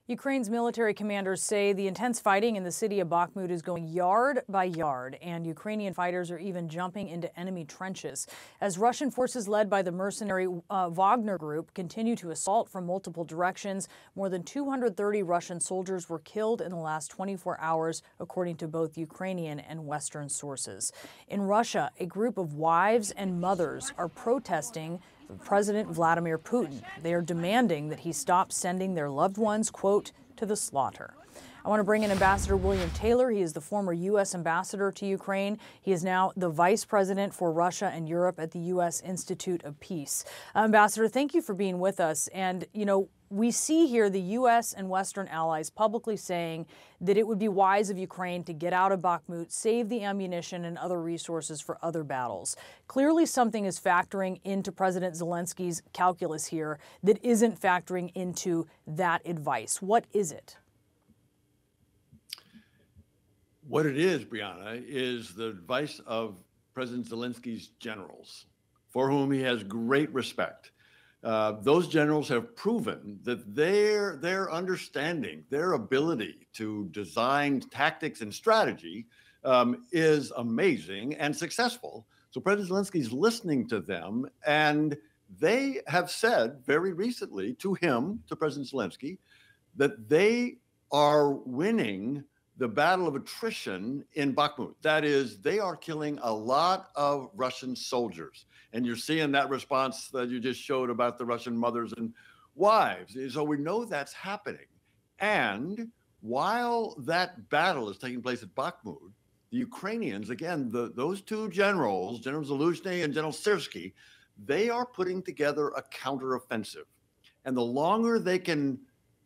Ukraine's military commanders say the intense fighting in the city of Bakhmut is going yard by yard, and Ukrainian fighters are even jumping into enemy trenches. As Russian forces led by the mercenary Wagner Group continue to assault from multiple directions, more than 230 Russian soldiers were killed in the last 24 hours, according to both Ukrainian and Western sources. In Russia, a group of wives and mothers are protesting President Vladimir Putin. They are demanding that he stop sending their loved ones, quote, to the slaughter. I want to bring in Ambassador William Taylor. He is the former U.S. ambassador to Ukraine. He is now the vice president for Russia and Europe at the U.S. Institute of Peace. Ambassador, thank you for being with us. And, you know, we see here the U.S. and Western allies publicly saying that it would be wise of Ukraine to get out of Bakhmut, save the ammunition and other resources for other battles. Clearly, something is factoring into President Zelensky's calculus here that isn't factoring into that advice. What is it? What it is, Brianna, is the advice of President Zelensky's generals, for whom he has great respect. Those generals have proven that their understanding, their ability to design tactics and strategy is amazing and successful. So President Zelensky is listening to them, and they have said very recently to him, to President Zelensky, that they are winning the battle of attrition in Bakhmut. That is, they are killing a lot of Russian soldiers. And you're seeing that response that you just showed about the Russian mothers and wives. So we know that's happening. And while that battle is taking place at Bakhmut, the Ukrainians, again, those two generals, General Zaluzhny and General Syrsky, they are putting together a counteroffensive. And the longer they can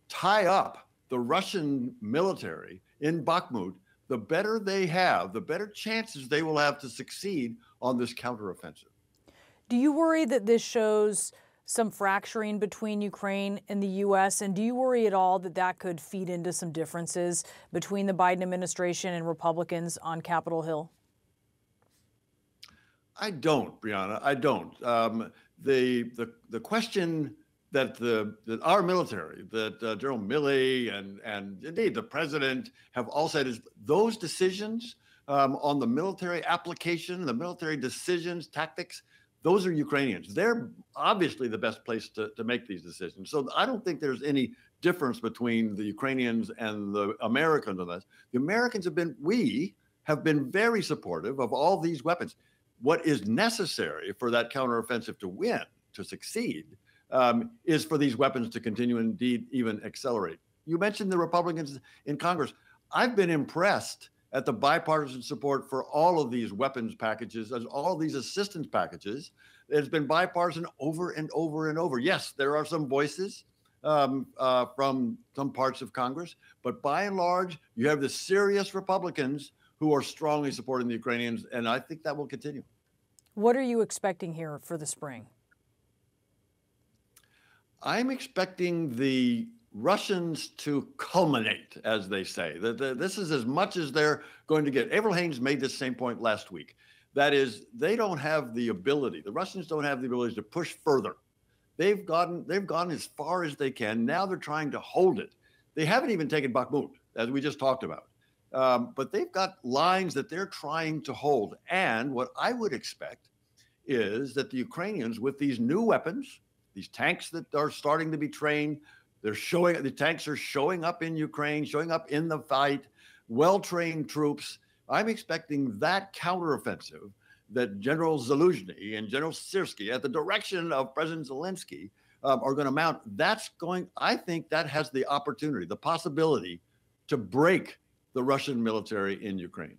tie up the Russian military in Bakhmut, the better they have, the better chances they will have to succeed on this counteroffensive. Do you worry that this shows some fracturing between Ukraine and the U.S., and do you worry at all that that could feed into some differences between the Biden administration and Republicans on Capitol Hill? I don't, Brianna, I don't. The question that our military, that General Milley and indeed the president have all said is those decisions on the military application, the military decisions, tactics, those are Ukrainians. They're obviously the best place to make these decisions. So I don't think there's any difference between the Ukrainians and the Americans on this. The Americans we have been very supportive of all these weapons. What is necessary for that counteroffensive to win, to succeed, is for these weapons to continue, indeed, even accelerate. You mentioned the Republicans in Congress. I've been impressed at the bipartisan support for all of these weapons packages, as all of these assistance packages. It's been bipartisan over and over and over. Yes, there are some voices from some parts of Congress, but by and large, you have the serious Republicans who are strongly supporting the Ukrainians, and I think that will continue. What are you expecting here for the spring? I'm expecting the Russians to culminate, as they say. This is as much as they're going to get. Avril Haines made this same point last week. That is, they don't have the ability. The Russians don't have the ability to push further. They've gone as far as they can. Now they're trying to hold it. They haven't even taken Bakhmut, as we just talked about. But they've got lines that they're trying to hold. And what I would expect is that the Ukrainians, with these new weapons, these tanks that are starting to be trained, the tanks are showing up in Ukraine, showing up in the fight, well-trained troops. I'm expecting that counteroffensive that General Zaluzhny and General Syrsky, at the direction of President Zelensky, are going to mount. I think that has the opportunity, the possibility to break the Russian military in Ukraine.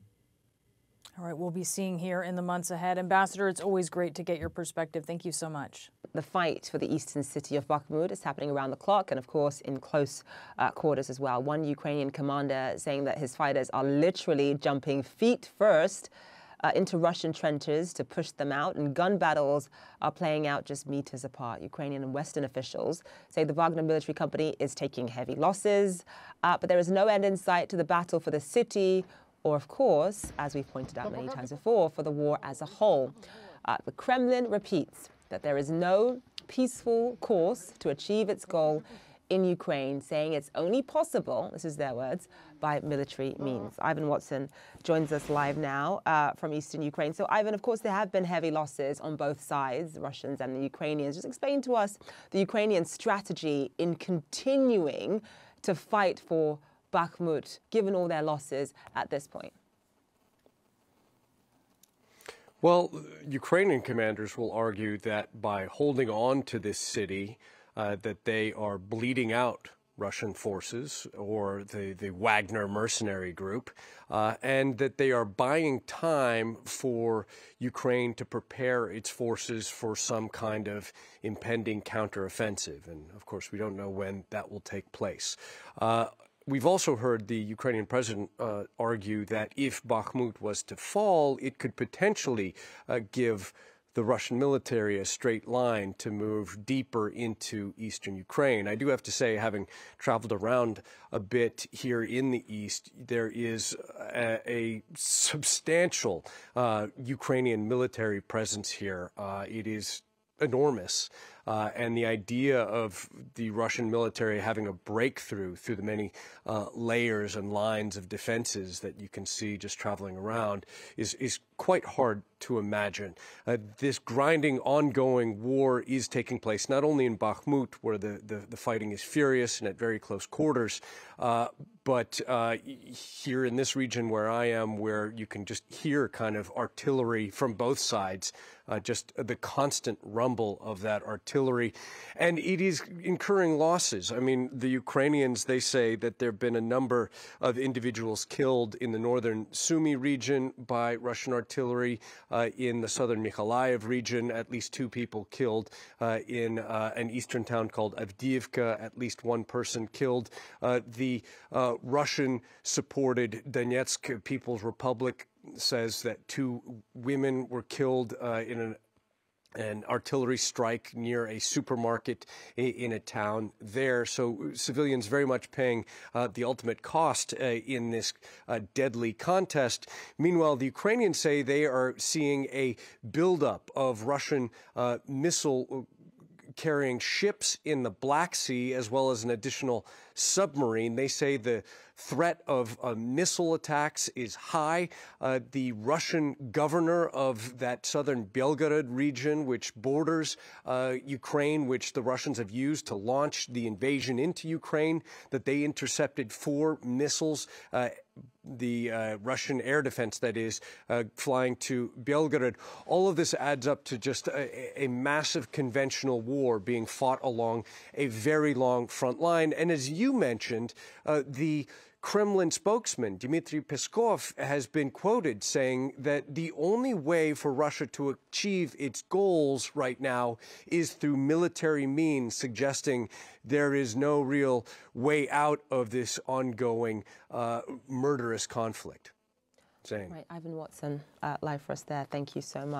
All right, we'll be seeing here in the months ahead. Ambassador, it's always great to get your perspective. Thank you so much. The fight for the eastern city of Bakhmut is happening around the clock and, of course, in close quarters as well. One Ukrainian commander saying that his fighters are literally jumping feet first into Russian trenches to push them out, and gun battles are playing out just meters apart. Ukrainian and Western officials say the Wagner military company is taking heavy losses, but there is no end in sight to the battle for the city or, of course, as we've pointed out many times before, for the war as a whole. The Kremlin repeats that there is no peaceful course to achieve its goal in Ukraine, saying it's only possible, this is their words, by military means. Ivan Watson joins us live now from eastern Ukraine. So, Ivan, of course, there have been heavy losses on both sides, the Russians and the Ukrainians. Just explain to us the Ukrainian strategy in continuing to fight for Bakhmut, given all their losses at this point. Well, Ukrainian commanders will argue that by holding on to this city, that they are bleeding out Russian forces or the Wagner mercenary group, and that they are buying time for Ukraine to prepare its forces for some kind of impending counteroffensive. And of course, we don't know when that will take place. We've also heard the Ukrainian president argue that if Bakhmut was to fall, it could potentially give the Russian military a straight line to move deeper into eastern Ukraine. I do have to say, having traveled around a bit here in the east, there is a substantial Ukrainian military presence here. It is enormous. And the idea of the Russian military having a breakthrough through the many layers and lines of defenses that you can see just traveling around is quite hard to imagine. This grinding, ongoing war is taking place not only in Bakhmut, where the fighting is furious and at very close quarters, but here in this region where I am, where you can just hear kind of artillery from both sides, just the constant rumble of that artillery. And it is incurring losses. I mean, the Ukrainians, they say that there have been a number of individuals killed in the northern Sumy region by Russian artillery. In the southern Mykolaiv region, at least 2 people killed. In an eastern town called Avdiivka, at least 1 person killed. The Russian-supported Donetsk People's Republic says that 2 women were killed in an artillery strike near a supermarket in a town there. So civilians very much paying the ultimate cost in this deadly contest. Meanwhile, the Ukrainians say they are seeing a buildup of Russian missile carrying ships in the Black Sea, as well as an additional submarine. They say the threat of missile attacks is high. The Russian governor of that southern Belgorod region, which borders Ukraine, which the Russians have used to launch the invasion into Ukraine, that they intercepted 4 missiles, the Russian air defense, that is, flying to Belgorod. All of this adds up to just a massive conventional war being fought along a very long front line. And as you mentioned, the Kremlin spokesman Dmitry Peskov has been quoted saying that the only way for Russia to achieve its goals right now is through military means, suggesting there is no real way out of this ongoing murderous conflict. Right, Ivan Watson, live for us there. Thank you so much.